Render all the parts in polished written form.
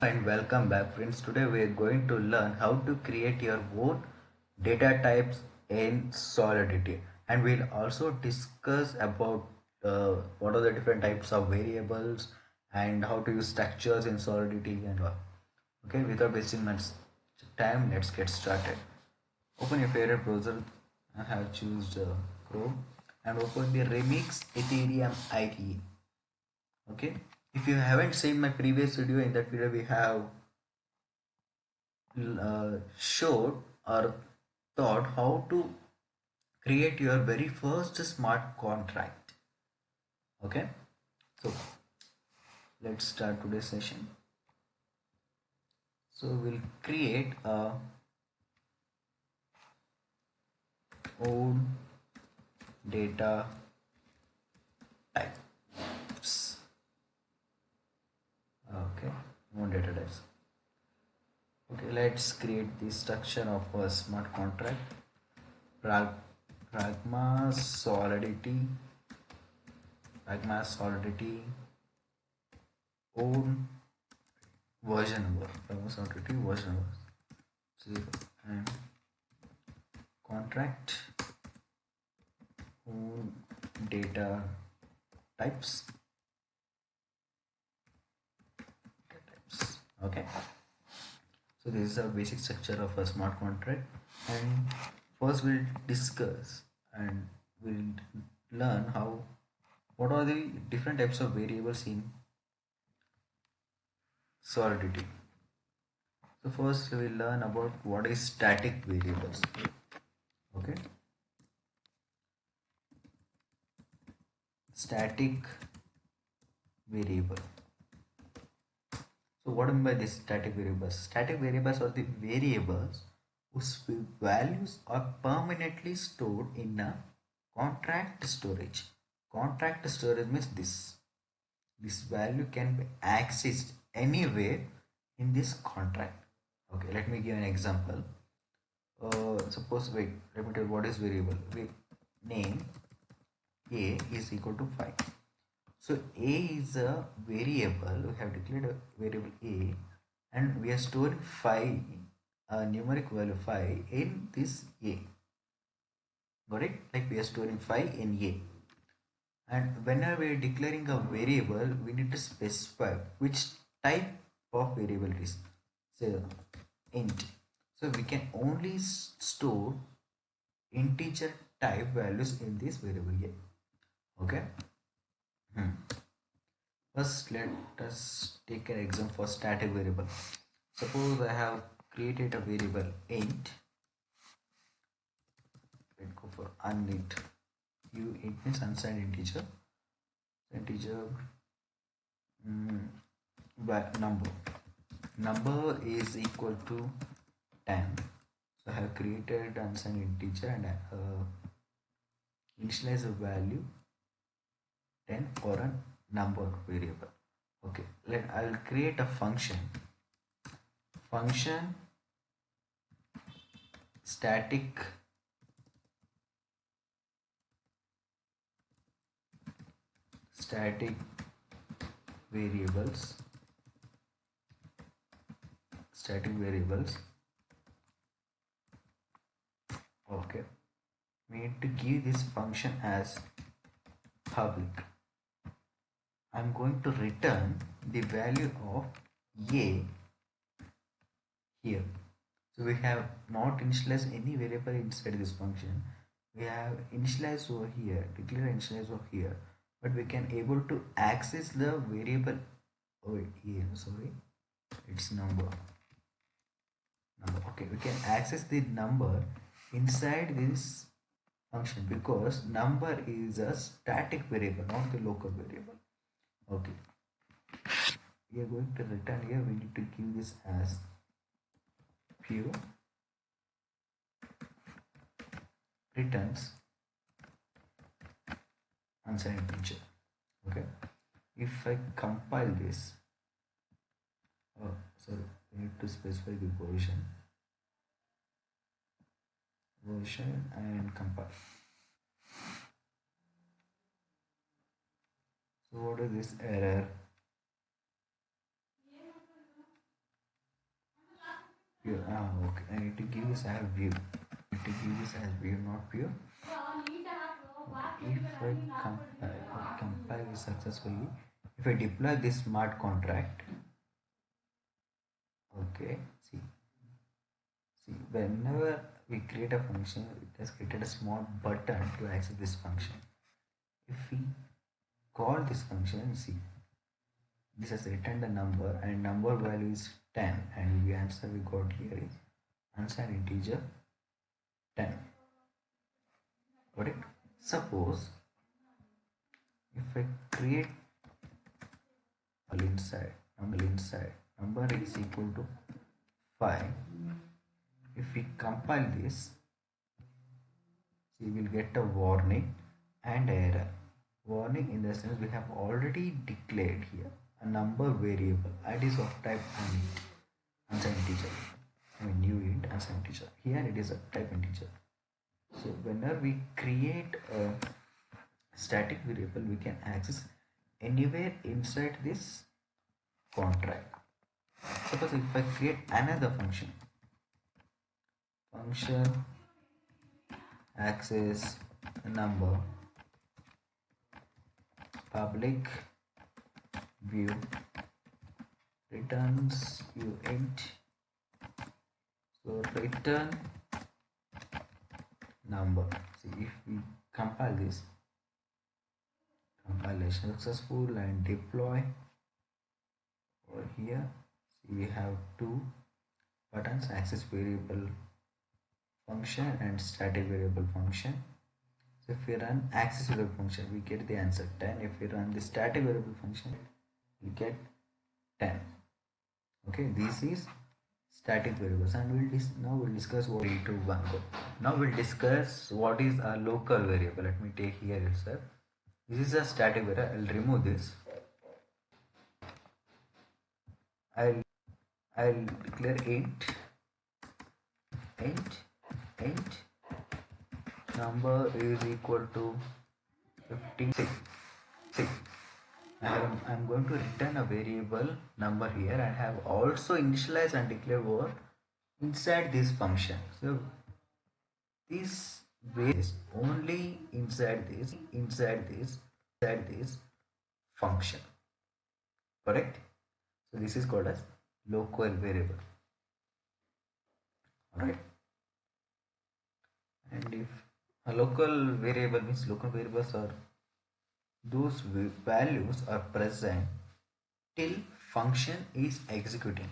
And welcome back, friends. Today we are going to learn how to create your own data types in Solidity, and we'll also discuss about what are the different types of variables and how to use structures in Solidity and all. Okay, without wasting much time, let's get started. Open your favorite browser. I have chosen Chrome and open the Remix Ethereum IDE. Okay, if you haven't seen my previous video, in that video we have showed or thought how to create your very first smart contract. Okay, so let's start today's session. So we'll create a own data types. Okay, own data types. Okay, let's create the structure of a smart contract. Pragma solidity, own version number, Pragma solidity version number 0 and contract own data types. Okay, so this is a basic structure of a smart contract, and first we'll discuss and we'll learn how what are the different types of variables in Solidity. So first we'll learn about what is static variables. Okay, static variable. So what I mean by this static variables? Static variables are the variables whose values are permanently stored in a contract storage. Contract storage means this. This value can be accessed anywhere in this contract. Okay, let me give an example. Suppose, wait, let me tell you what is variable. We name A is equal to 5. So A is a variable. We have declared a variable A, and we are storing 5, a numeric value 5 in this A. Got it? Like we are storing 5 in A. And whenever we are declaring a variable, we need to specify which type of variable it is. So int. So we can only store integer type values in this variable A. Okay. First, let us take an example for static variable. Suppose I have created a variable int. Let's go for unint. It means unsigned integer. Integer number. Number is equal to 10. So I have created unsigned integer and initialize a value 10 for a number variable. Okay, I'll create a function static static variables okay, we need to give this function as public. I'm going to return the value of a here. So we have not initialized any variable inside this function. We have initialized over here, declare initialize over here, but we can able to access the variable over here. Sorry, it's number. Okay, we can access the number inside this function because number is a static variable, not the local variable. Okay, we are going to return here. We need to give this as pure returns unsigned integer. Okay, if I compile this, sorry, we need to specify the version and compile. So what is this error? pure. Okay. I need to give this as view. I need to give this as view, not pure. If I compile this successfully, if I deploy this smart contract, okay, see, whenever we create a function, it has created a small button to access this function. If we call this function, see, this has returned a number and number value is 10, and the answer we got here is unsigned integer 10. Got it? Suppose if I create inside number is equal to 5, if we compile this, we will get a warning and error. Warning in the sense we have already declared here a number variable and is of type unsigned integer. I mean new int unsigned integer. Here it is a type integer. So whenever we create a static variable, we can access anywhere inside this contract. Suppose if I create another function access number public view returns int, so return number. See, if we compile this, compilation successful and deploy over here, see we have two buttons, access variable function and static variable function. So if we run access variable function, we get the answer 10. If we run the static variable function, we get 10. Okay, this is static variables, and now we'll discuss what 3, 2, 1 go. Now we'll discuss what is a local variable. Let me take here itself. This is a static variable. I'll remove this. I'll declare int number is equal to 56. I'm going to return a variable number here and have also initialized and declared what inside this function. So this is only inside this function, correct? So this is called as local variable. Alright, and if a local variable means local variables are those values are present till function is executing.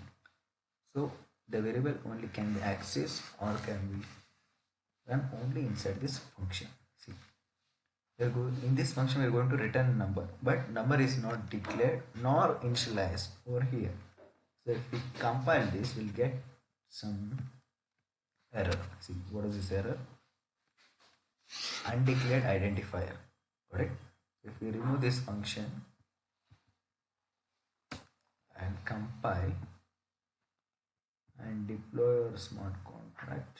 So the variable only can be accessed or can be run only inside this function. See, in this function we are going to return a number, but number is not declared nor initialized over here. So if we compile this, we'll get some error. See, what is this error? Undeclared identifier. Correct? If we remove this function and compile and deploy our smart contract,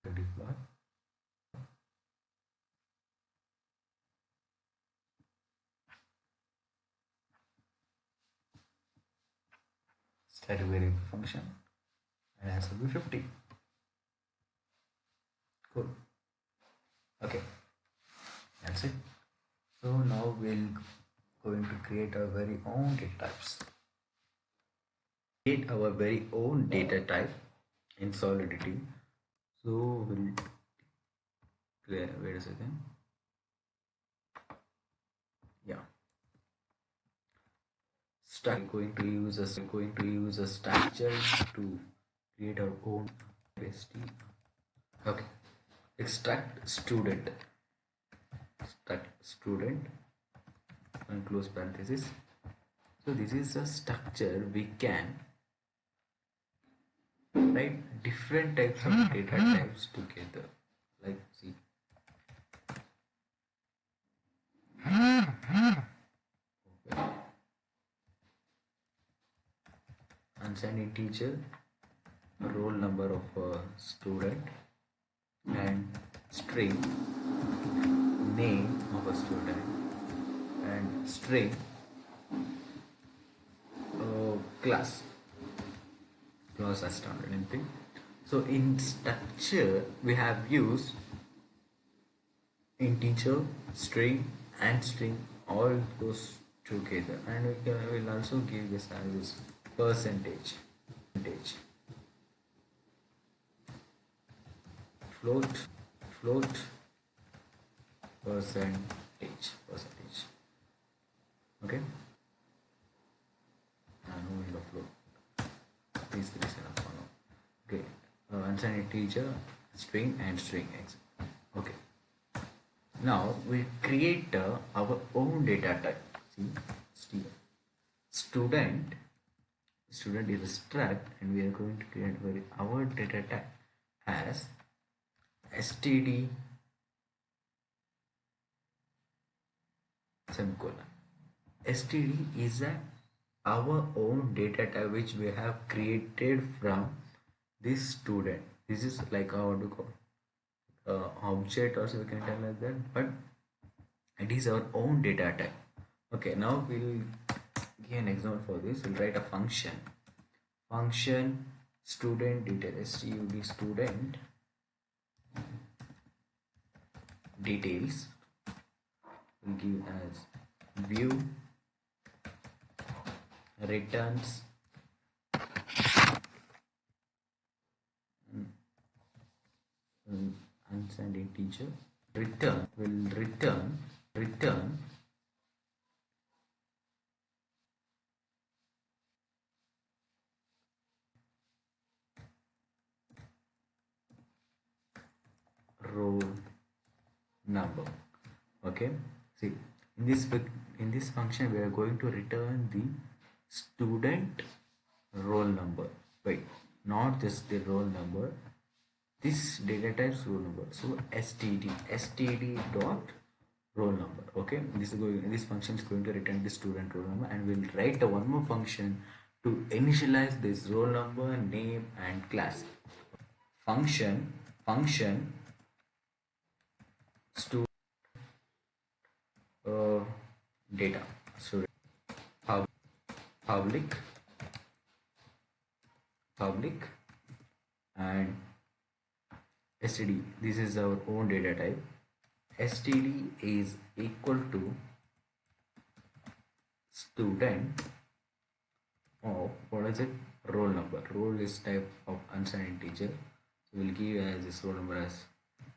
deploy. Static variable function and answer will be 50. Cool. Okay, that's it. So now we'll going to create our very own data types. Create our very own data type in Solidity. So we'll wait a second. Yeah. Going to use a structure to create our own ST. Okay. Extract student and close parenthesis. So this is a structure we can write different types of data types together. Like see. Okay. Unsigned integer, roll number of a student, and string name of a student, and string class as standard anything. So in structure we have used integer, string and string all goes together, and will also give this as percentage, float, float, percentage. Okay, and will the float. These three are follow. Okay, unsigned integer, string and string x. Okay. Now we create our own data type. See, student student is a struct, and we are going to create our data type as std semicolon. Std is our own data type which we have created from this student. This is like how to call object, also we can tell like that, but it is our own data type. Okay, now we'll give an example for this. We'll write a function student detail, stud student details. We'll give as view returns unsigned integer. Return will return roll number. Okay, see, in this function we are going to return the student roll number. Wait, not just the roll number, this data type's roll number. So std dot roll number. Okay, this function is going to return the student roll number, and we'll write one more function to initialize this roll number, name and class. Function student data, so public and std. This is our own data type. Std is equal to student of, what is it, roll number. Roll is type of unsigned integer, so we'll give as this roll number as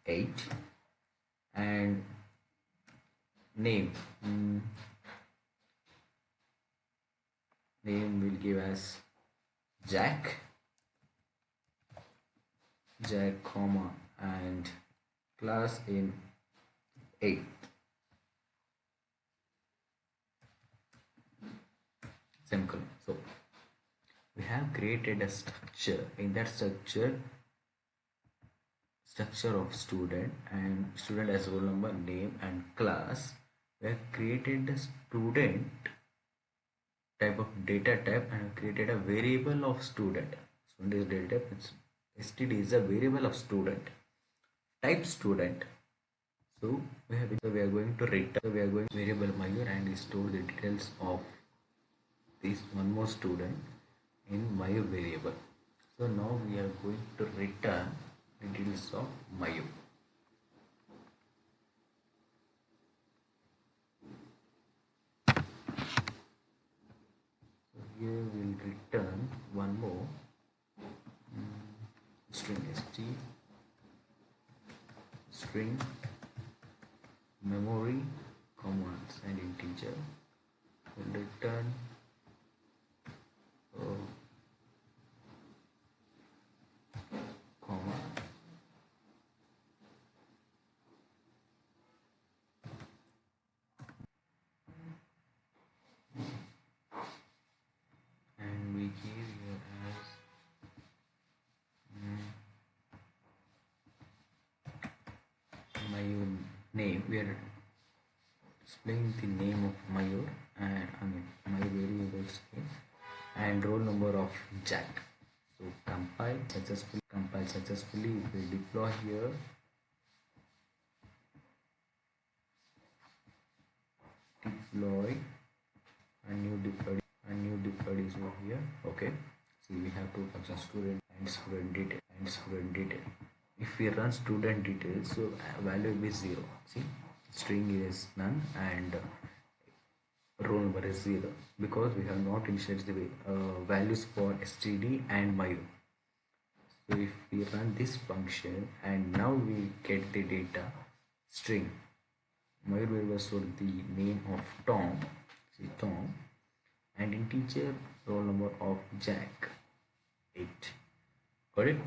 8, and name will give as Jack, comma, and class in 8. Semicolon. So we have created a structure. In that structure of student, and student as roll number, name and class, we have created the student type of data type and created a variable of student. Student is data type. Std is a variable of student type student. So we are going to return variable Mayur and store the details of this one more student in Mayur variable. So now we are going to return the details of Mayur. So here we'll return one more string string memory commands and integer. We'll return comma and we give here as Mayur name. We are displaying the name of Mayur, and my variables name and roll number of Jack. So compile successfully. We deploy here. Deploy a new deploy is over here. Okay, See, we have two functions, student detail. If we run student details, so value will be 0. See, string is none and roll number is 0 because we have not initialized the values for std and mayu. So if we run this function and now we get the data string, Mayur will store the name of Tom, see Tom, and integer roll number of Jack, 8. Got it?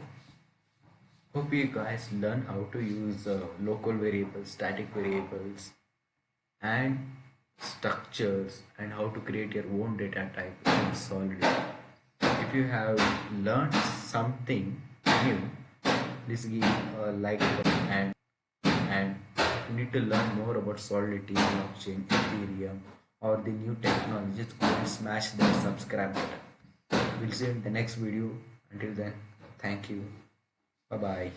Hope you guys learn how to use local variables, static variables, and structures, and how to create your own data type in Solidity. If you have learned something new, please give a like and if you need to learn more about Solidity, blockchain, Ethereum, or the new technologies, go and smash that subscribe button. We'll see you in the next video. Until then, thank you. Bye bye.